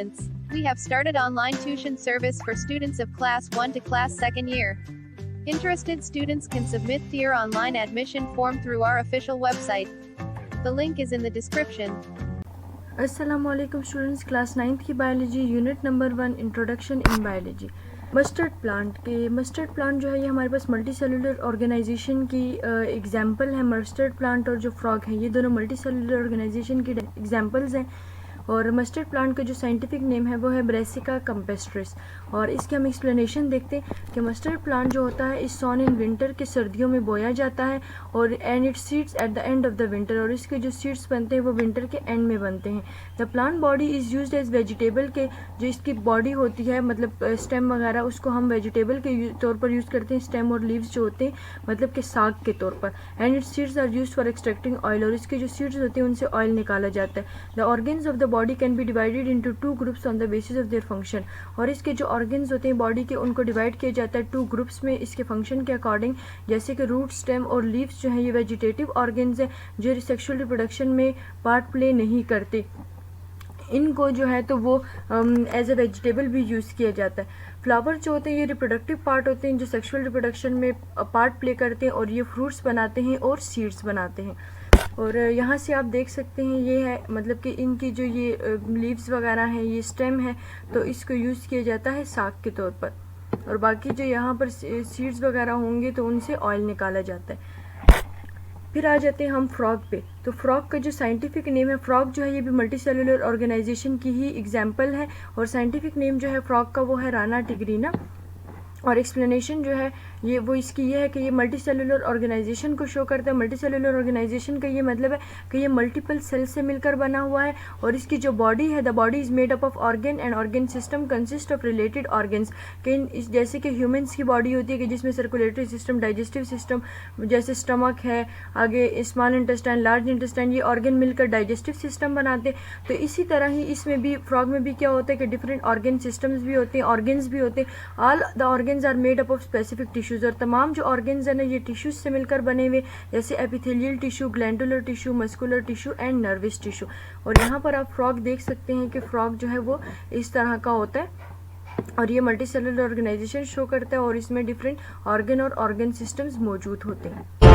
students. We have started online tuition service for students of class 1 to class 2nd year. Interested students can submit thier online admission form through our official website. The link is in the description. अस्सलामु अलैकुम students, class 9th की biology unit number 1 introduction in biology. Mustard plant जो है ये हमारे पास multi cellular organisation की example है। Mustard plant और जो फ्रॉग है ये दोनों मल्टी सेलुलर ऑर्गेनाइजेशन की एग्जांपल्स हैं। और मस्टर्ड प्लांट का जो साइंटिफिक नेम है वो है ब्रेसिका कंपेस्ट्रिस। और इसके हम एक्सप्लेनेशन देखते हैं कि मस्टर्ड प्लांट जो होता है इस सॉन इन विंटर के सर्दियों में बोया जाता है और and it seeds at the end of the winter, और इसके जो सीड्स बनते हैं वो विंटर के एंड में बनते हैं। The plant body is used as vegetable के जो इसकी बॉडी होती है मतलब स्टेम वगैरह उसको हम वेजिटेबल के तौर पर यूज़ करते हैं। स्टेम और लीव्स जो होते हैं मतलब कि साग के तौर पर। And it seeds are used for extracting oil, और इसके जो सीड्स होते हैं उनसे ऑयल निकाला जाता है। The organs of the body can be divided into 2 groups on the basis of their function, और इसके जो ऑर्गन्स होते हैं बॉडी के उनको डिवाइड किया जाता है 2 ग्रुप्स में इसके फंक्शन के अकॉर्डिंग। जैसे कि रूट, स्टेम और लीव्स जो है ये वेजिटेटिव ऑर्गन्स हैं जो सेक्सुअल रिप्रोडक्शन में पार्ट प्ले नहीं करते। इनको जो है तो वो एज ए वेजिटेबल भी यूज़ किया जाता है। फ्लावर जो होते हैं ये रिप्रोडक्टिव पार्ट होते हैं जो सेक्सुअल रिप्रोडक्शन में पार्ट प्ले करते हैं, और ये फ्रूट्स बनाते हैं और सीड्स बनाते हैं। और यहाँ से आप देख सकते हैं ये है मतलब कि इनकी जो ये लीव्स वगैरह हैं ये स्टेम है तो इसको यूज़ किया जाता है साग के तौर पर। और बाकी जो यहाँ पर सीड्स वगैरह होंगे तो उनसे ऑयल निकाला जाता है। फिर आ जाते हैं हम फ्रॉग पे। तो फ्रॉग का जो साइंटिफिक नेम है, फ्रॉग जो है ये भी मल्टी सेलुलर ऑर्गेनाइजेशन की ही एग्जांपल है, और साइंटिफिक नेम जो है फ्रॉग का वो है राना टिग्रीना। और एक्सप्लेनेशन जो है ये वो इसकी ये है कि ये मल्टी सेलुलर ऑर्गेनाइजेशन को शो करता है। मल्टी सेलुलर ऑर्गेनाइजेशन का ये मतलब है कि ये मल्टीपल सेल से मिलकर बना हुआ है, और इसकी जो बॉडी है the body is made up of organ and organ system consist of related organs. कि जैसे कि ह्यूमंस की बॉडी होती है कि जिसमें सर्कुलेटरी सिस्टम, डाइजेस्टिव सिस्टम जैसे स्टमक है, आगे स्मॉल इंटेस्टाइन, लार्ज इंटेस्टाइन, ये ऑर्गन मिलकर डाइजेस्टिव सिस्टम बनाते हैं। तो इसी तरह ही इसमें भी फ्रॉग में भी क्या होता है कि डिफरेंट ऑर्गन सिस्टम्स भी होते हैं, ऑर्गन्स भी होते हैं। All the organs are made up of specific tissues, और तमाम जो ऑर्गन्स हैं ना ये टिश्यूज से मिलकर बने हुए जैसे epithelial tissue, glandular tissue, muscular tissue and nervous tissue. और यहाँ पर आप फ्रॉग देख सकते हैं कि फ्रॉग जो है वो इस तरह का होता है और ये मल्टी सेलुलर ऑर्गेनाइजेशन शो करता है, और इसमें डिफरेंट ऑर्गन और ऑर्गन सिस्टम्स मौजूद होते हैं।